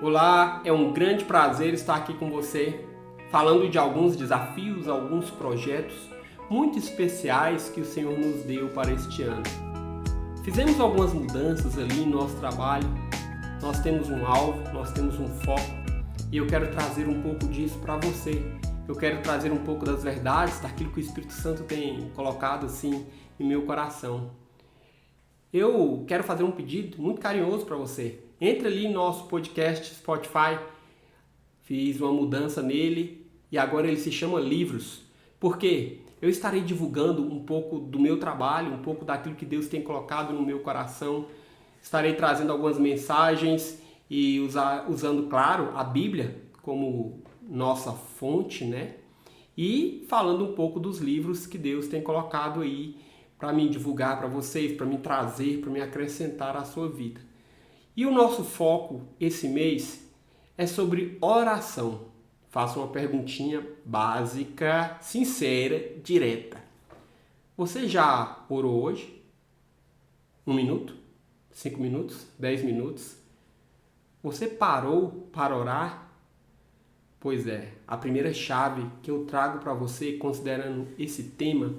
Olá, é um grande prazer estar aqui com você, falando de alguns desafios, alguns projetos muito especiais que o Senhor nos deu para este ano. Fizemos algumas mudanças ali no nosso trabalho, nós temos um alvo, nós temos um foco e eu quero trazer um pouco disso para você. Eu quero trazer um pouco das verdades, daquilo que o Espírito Santo tem colocado assim em meu coração. Eu quero fazer um pedido muito carinhoso para você. Entre ali no nosso podcast Spotify, fiz uma mudança nele e agora ele se chama Livros. Porque eu estarei divulgando um pouco do meu trabalho, um pouco daquilo que Deus tem colocado no meu coração. Estarei trazendo algumas mensagens e usando, claro, a Bíblia como nossa fonte, né? E falando um pouco dos livros que Deus tem colocado aí para me divulgar para vocês, para me trazer, para me acrescentar à sua vida. E o nosso foco esse mês é sobre oração. Faço uma perguntinha básica, sincera, direta. Você já orou hoje? 1 minuto? 5 minutos? 10 minutos? Você parou para orar? Pois é, a primeira chave que eu trago para você, considerando esse tema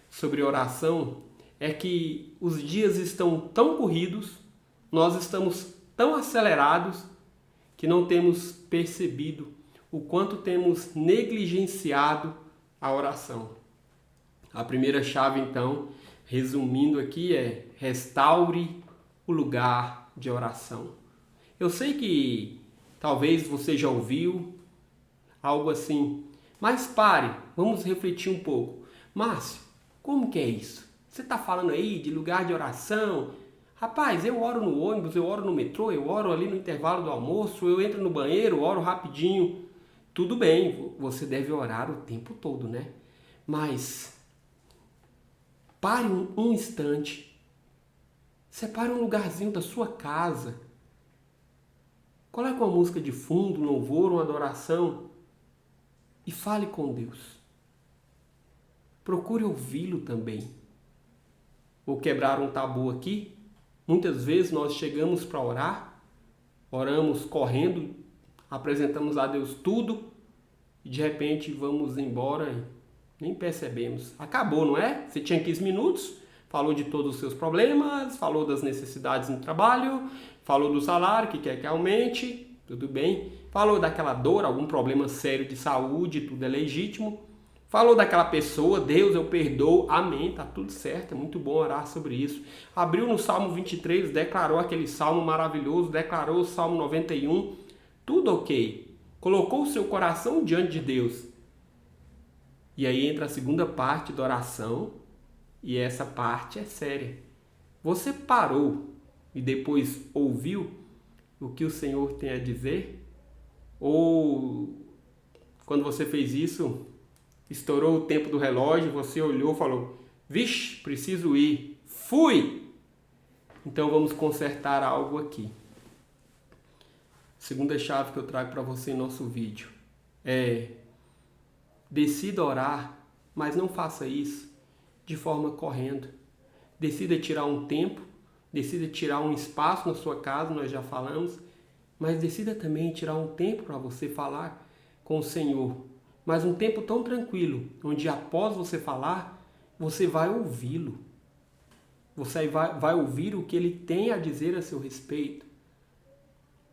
sobre oração, é que os dias estão tão corridos, nós estamos tão acelerados que não temos percebido o quanto temos negligenciado a oração. A primeira chave, então, resumindo aqui, é restaure o lugar de oração. Eu sei que talvez você já ouviu algo assim, mas pare, vamos refletir um pouco. Márcio, como que é isso? Você está falando aí de lugar de oração? Rapaz, eu oro no ônibus, eu oro no metrô, eu oro ali no intervalo do almoço, eu entro no banheiro, oro rapidinho. Tudo bem, você deve orar o tempo todo, né? Mas pare um instante, separe um lugarzinho da sua casa, coloque uma música de fundo, um louvor, uma adoração e fale com Deus. Procure ouvi-lo também. Vou quebrar um tabu aqui. Muitas vezes nós chegamos para orar, oramos correndo, apresentamos a Deus tudo e de repente vamos embora e nem percebemos. Acabou, não é? Você tinha 15 minutos, falou de todos os seus problemas, falou das necessidades no trabalho, falou do salário que quer que aumente, tudo bem. Falou daquela dor, algum problema sério de saúde, tudo é legítimo. Falou daquela pessoa, Deus, eu perdoo, amém, tá tudo certo, é muito bom orar sobre isso. Abriu no Salmo 23, declarou aquele salmo maravilhoso, declarou o Salmo 91, tudo ok. Colocou o seu coração diante de Deus. E aí entra a segunda parte da oração, e essa parte é séria. Você parou e depois ouviu o que o Senhor tem a dizer? Ou quando você fez isso, estourou o tempo do relógio, você olhou e falou, vixe, preciso ir, fui! Então vamos consertar algo aqui. Segunda chave que eu trago para você em nosso vídeo é decida orar, mas não faça isso de forma correndo. Decida tirar um tempo, decida tirar um espaço na sua casa, nós já falamos, mas decida também tirar um tempo para você falar com o Senhor. Mas um tempo tão tranquilo, onde após você falar, você vai ouvi-lo. Você vai ouvir o que ele tem a dizer a seu respeito.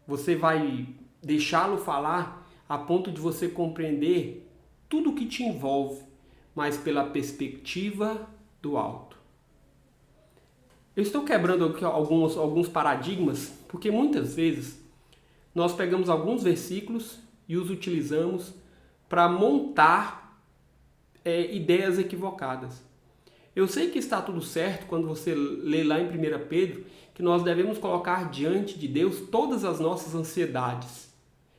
Você vai deixá-lo falar a ponto de você compreender tudo o que te envolve, mas pela perspectiva do alto. Eu estou quebrando aqui alguns paradigmas, porque muitas vezes nós pegamos alguns versículos e os utilizamos para montar ideias equivocadas. Eu sei que está tudo certo quando você lê lá em 1 Pedro que nós devemos colocar diante de Deus todas as nossas ansiedades.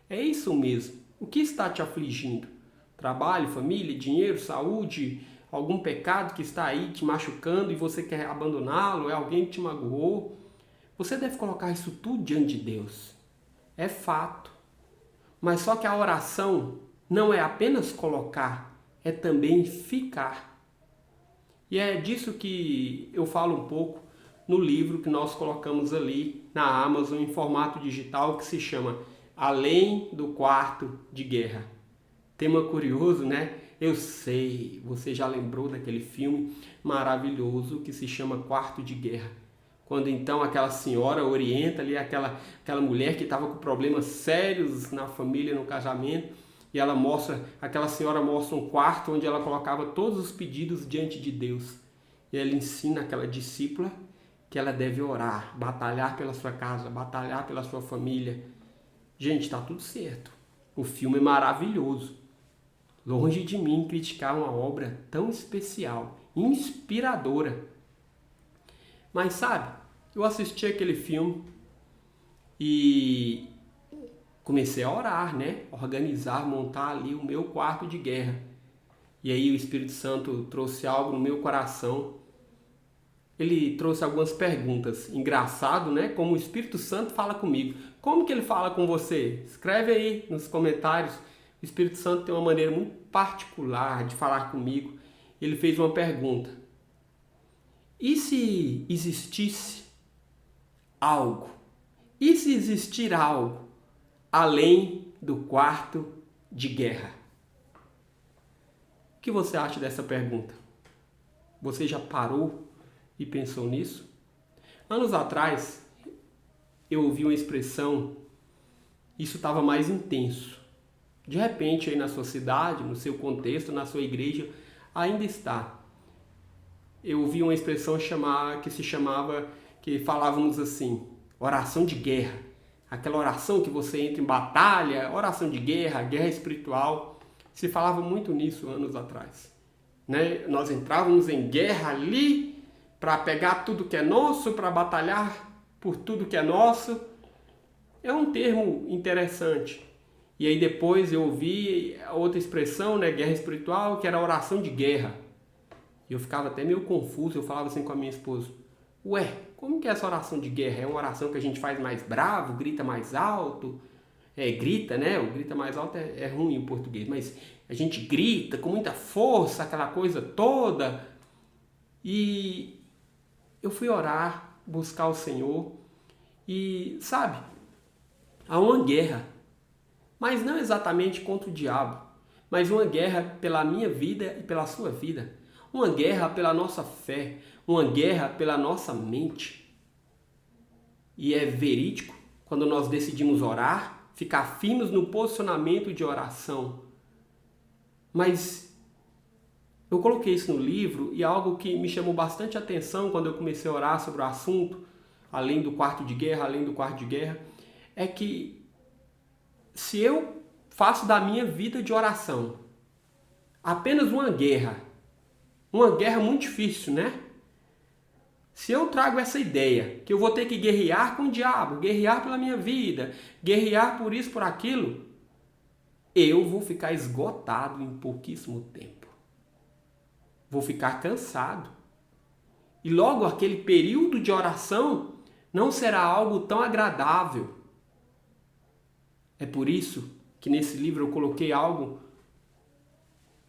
É isso mesmo. O que está te afligindo? Trabalho, família, dinheiro, saúde, algum pecado que está aí te machucando e você quer abandoná-lo? É alguém que te magoou? Você deve colocar isso tudo diante de Deus. É fato. Mas só que a oração não é apenas colocar, é também ficar. E é disso que eu falo um pouco no livro que nós colocamos ali na Amazon em formato digital que se chama além do quarto de guerra. Tema curioso, né? Eu sei, você já lembrou daquele filme maravilhoso que se chama Quarto de Guerra. Quando então aquela senhora orienta ali aquela mulher que estava com problemas sérios na família, no casamento, e aquela senhora mostra um quarto onde ela colocava todos os pedidos diante de Deus. E ela ensina aquela discípula que ela deve orar, batalhar pela sua casa, batalhar pela sua família. Gente, está tudo certo. O filme é maravilhoso. Longe de mim criticar uma obra tão especial, inspiradora. Mas sabe, eu assisti aquele filme e comecei a orar, né? Organizar, montar ali o meu quarto de guerra. E aí o Espírito Santo trouxe algo no meu coração. Ele trouxe algumas perguntas. Engraçado, né? Como o Espírito Santo fala comigo. Como que ele fala com você? Escreve aí nos comentários. O Espírito Santo tem uma maneira muito particular de falar comigo. Ele fez uma pergunta. E se existisse algo? E se existir algo além do quarto de guerra? O que você acha dessa pergunta? Você já parou e pensou nisso? Anos atrás, eu ouvi uma expressão, isso estava mais intenso. De repente, aí na sua cidade, no seu contexto, na sua igreja, ainda está. Eu ouvi uma expressão que falávamos assim, oração de guerra. Aquela oração que você entra em batalha, oração de guerra, guerra espiritual. Se falava muito nisso anos atrás. Né? Nós entrávamos em guerra ali para pegar tudo que é nosso, para batalhar por tudo que é nosso. É um termo interessante. E aí depois eu ouvi outra expressão, né, guerra espiritual, que era oração de guerra. E eu ficava até meio confuso, eu falava assim com a minha esposa, ué, como que é essa oração de guerra? É uma oração que a gente faz mais bravo, grita mais alto? Grita, né? O grita mais alto é ruim em português, mas a gente grita com muita força, aquela coisa toda. E eu fui orar, buscar o Senhor e, sabe, há uma guerra, mas não exatamente contra o diabo, mas uma guerra pela minha vida e pela sua vida, uma guerra pela nossa fé, uma guerra pela nossa mente. E é verídico quando nós decidimos orar, ficar firmes no posicionamento de oração. Mas eu coloquei isso no livro e algo que me chamou bastante atenção quando eu comecei a orar sobre o assunto, além do quarto de guerra, é que se eu faço da minha vida de oração apenas uma guerra muito difícil, né? Se eu trago essa ideia que eu vou ter que guerrear com o diabo, guerrear pela minha vida, guerrear por isso, por aquilo, eu vou ficar esgotado em pouquíssimo tempo. Vou ficar cansado. E logo aquele período de oração não será algo tão agradável. É por isso que nesse livro eu coloquei algo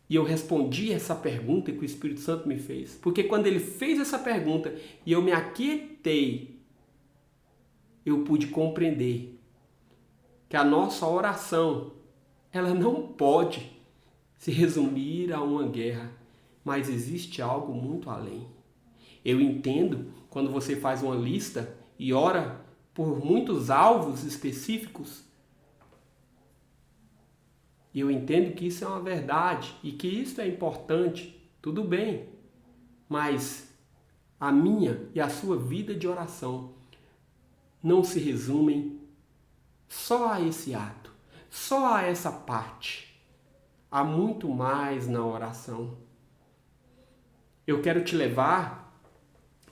e eu respondi essa pergunta que o Espírito Santo me fez. Porque quando ele fez essa pergunta e eu me aquietei, eu pude compreender que a nossa oração, ela não pode se resumir a uma guerra, mas existe algo muito além. Eu entendo quando você faz uma lista e ora por muitos alvos específicos. E eu entendo que isso é uma verdade e que isso é importante, tudo bem. Mas a minha e a sua vida de oração não se resumem só a esse ato, só a essa parte. Há muito mais na oração. Eu quero te levar,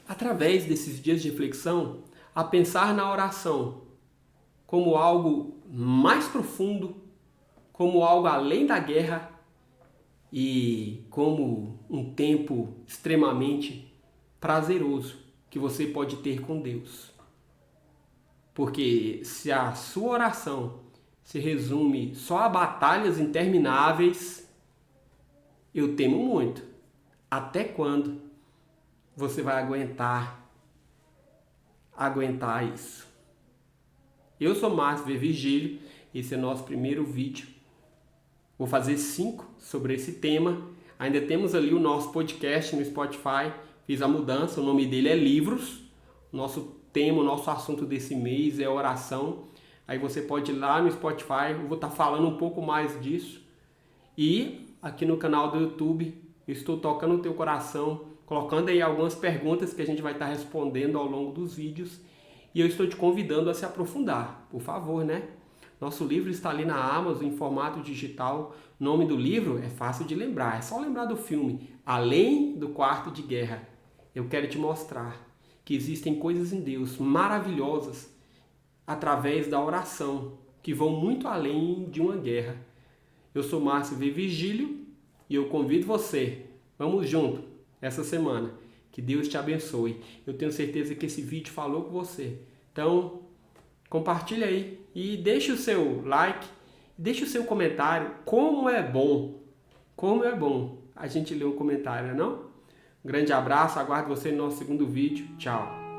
através desses dias de reflexão, a pensar na oração como algo mais profundo, como algo além da guerra e como um tempo extremamente prazeroso que você pode ter com Deus. Porque se a sua oração se resume só a batalhas intermináveis, eu temo muito. Até quando você vai aguentar isso? Eu sou Márcio V. Virgílio Esse é nosso primeiro vídeo. Vou fazer 5 sobre esse tema. Ainda temos ali o nosso podcast no Spotify. Fiz a mudança, o nome dele é Livros. Nosso tema, o nosso assunto desse mês é oração. Aí você pode ir lá no Spotify, eu vou estar falando um pouco mais disso. E aqui no canal do YouTube, eu estou tocando o teu coração, colocando aí algumas perguntas que a gente vai estar respondendo ao longo dos vídeos. E eu estou te convidando a se aprofundar, por favor, né? Nosso livro está ali na Amazon em formato digital. O nome do livro é fácil de lembrar, é só lembrar do filme Além do Quarto de Guerra. Eu quero te mostrar que existem coisas em Deus maravilhosas através da oração, que vão muito além de uma guerra. Eu sou Márcio V. Vigílio e eu convido você, vamos junto, essa semana. Que Deus te abençoe. Eu tenho certeza que esse vídeo falou com você. Então, compartilha aí e deixe o seu like, deixe o seu comentário. Como é bom a gente ler um comentário, não? Um grande abraço, aguardo você no nosso segundo vídeo. Tchau!